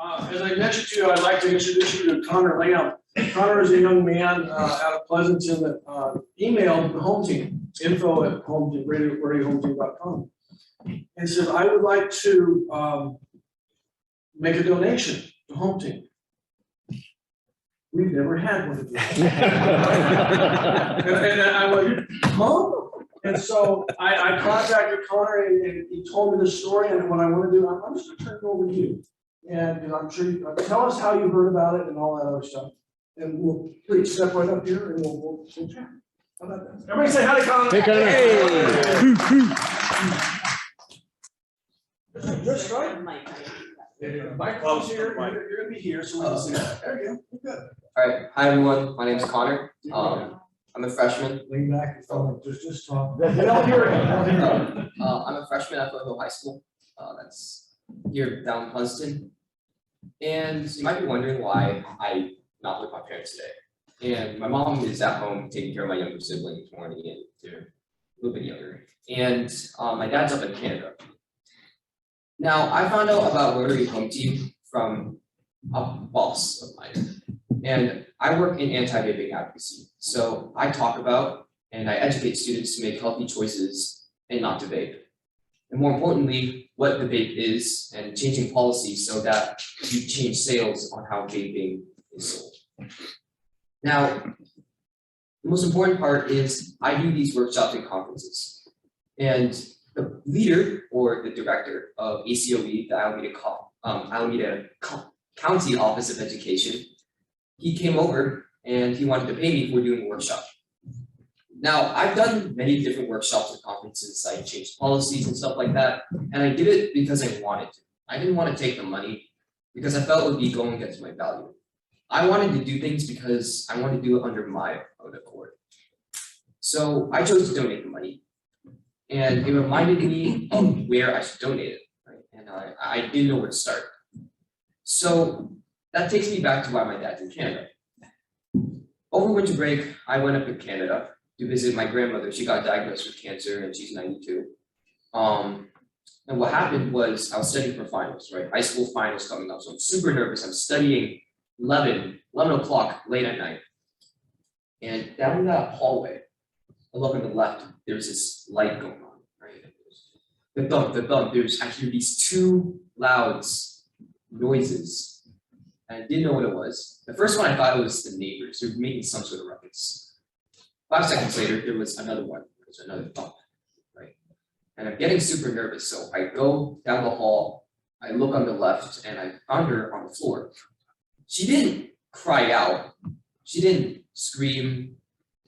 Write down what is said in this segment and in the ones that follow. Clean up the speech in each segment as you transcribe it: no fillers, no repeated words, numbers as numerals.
As I mentioned to you, I'd like to introduce you to Connor Lamb. Connor is a young man out of Pleasanton that emailed the home team, info@radiohometeam.com, and said, I would like to make a donation to home team. We've never had one of these. and I'm like, huh? And so I contacted Connor and he told me the story, and what I want to do, I'm just going to turn it over to you. And I'm sure you tell us how you heard about it and all that other stuff. And we'll please step right up here and we'll chat. How about that? Everybody say hi to Connor. Hey, Connor. Just right. Mike comes here, you're going to be here, so we can see that. There you go. Good. All right. Hi, everyone. My name is Connor. I'm a freshman. Lean back and just talk. They don't hear it. I'm a freshman at Foothill High School. That's here down in Pleasanton. And you might be wondering why I'm not with my parents today. And my mom is at home taking care of my younger siblings, morning and they're a little bit younger. And my dad's up in Canada. Now, I found out about Rotary Home Team from a boss of mine. And I work in anti-vaping advocacy. So I talk about and I educate students to make healthy choices and not to vape. And more importantly, what the vape is and changing policy so that you change sales on how vaping is sold. Now, the most important part is I do these workshops and conferences. And the leader or the director of ACOE, the Alameda County Office of Education, he came over and he wanted to pay me for doing a workshop. Now, I've done many different workshops and conferences, I changed policies and stuff like that, and I did it because I wanted to. I didn't want to take the money because I felt it would be going against my value. I wanted to do things because I wanted to do it under my own accord. So I chose to donate the money, and it reminded me of where I should donate it, right? And I didn't know where to start. So that takes me back to why my dad's in Canada. Over winter break, I went up to Canada to visit my grandmother. She got diagnosed with cancer and she's 92. And what happened was I was studying for finals, right? High school finals coming up. So I'm super nervous. I'm studying 11 o'clock late at night. And down that hallway, I look on the left, there's this light going on, right? The thump, there's actually these two loud noises. And I didn't know what it was. The first one I thought it was the neighbors. They were making some sort of ruckus. 5 seconds later, there was another one. There's another thump, right? And I'm getting super nervous. So I go down the hall, I look on the left, and I found her on the floor. She didn't cry out. She didn't scream.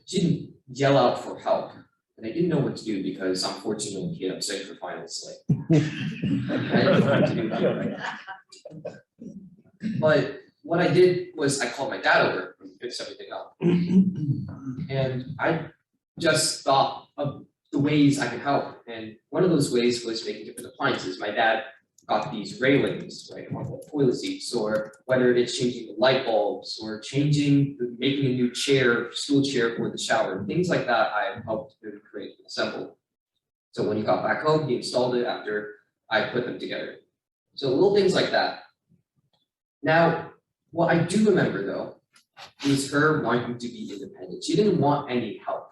She didn't yell out for help. And I didn't know what to do because I'm 14-year-old kid. I'm studying for finals. Like, I didn't know what to do here, right? But what I did was I called my dad over and fixed everything up. And I just thought of the ways I could help. And one of those ways was making different appliances. My dad got these railings, right, on the toilet seats, or whether it's changing the light bulbs or making a new chair, stool chair for the shower, things like that I helped him create and assemble. So when he got back home, he installed it after I put them together. So little things like that. Now, what I do remember though, is her wanting to be independent. She didn't want any help.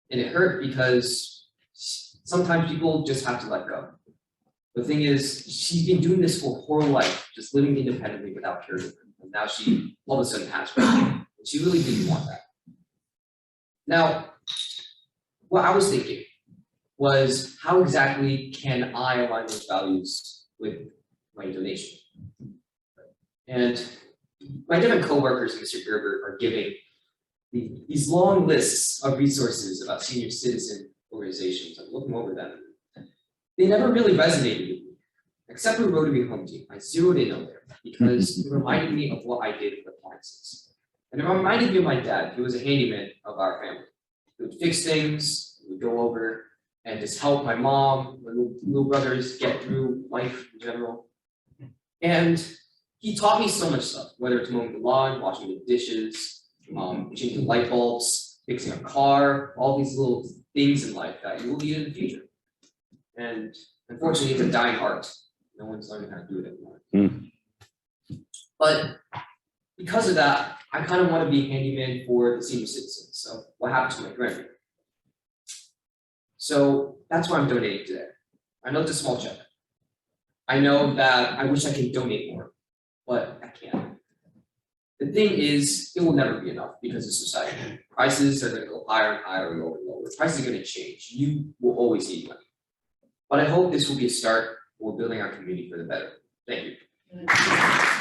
And it hurt because sometimes people just have to let go. The thing is, she's been doing this for her whole life, just living independently without caregivers. And now she all of a sudden has one. And she really didn't want that. Now, what I was thinking was, how exactly can I align those values with my donation? And my different coworkers, Mr. Gerber, are giving these long lists of resources about senior citizen organizations. I'm looking over them. They never really resonated with me, except for Rotary Home Team. I zeroed in on there because it reminded me of what I did with appliances. And it reminded me of my dad. He was a handyman of our family. He would fix things, he would go over and just help my mom, my little brothers get through life in general. And he taught me so much stuff, whether it's mowing the lawn, washing the dishes, changing light bulbs, fixing a car, all these little things in life that you will need in the future. And unfortunately, it's a dying art. No one's learning how to do it anymore. But because of that, I kind of want to be a handyman for the senior citizens. So what happened to my grandmother? So that's why I'm donating today. I know it's a small check. I know that I wish I could donate more, but I can't. The thing is, it will never be enough because of society. Prices are going to go higher and higher, lower and lower. Prices are going to change. You will always need money. But I hope this will be a start for building our community for the better. Thank you.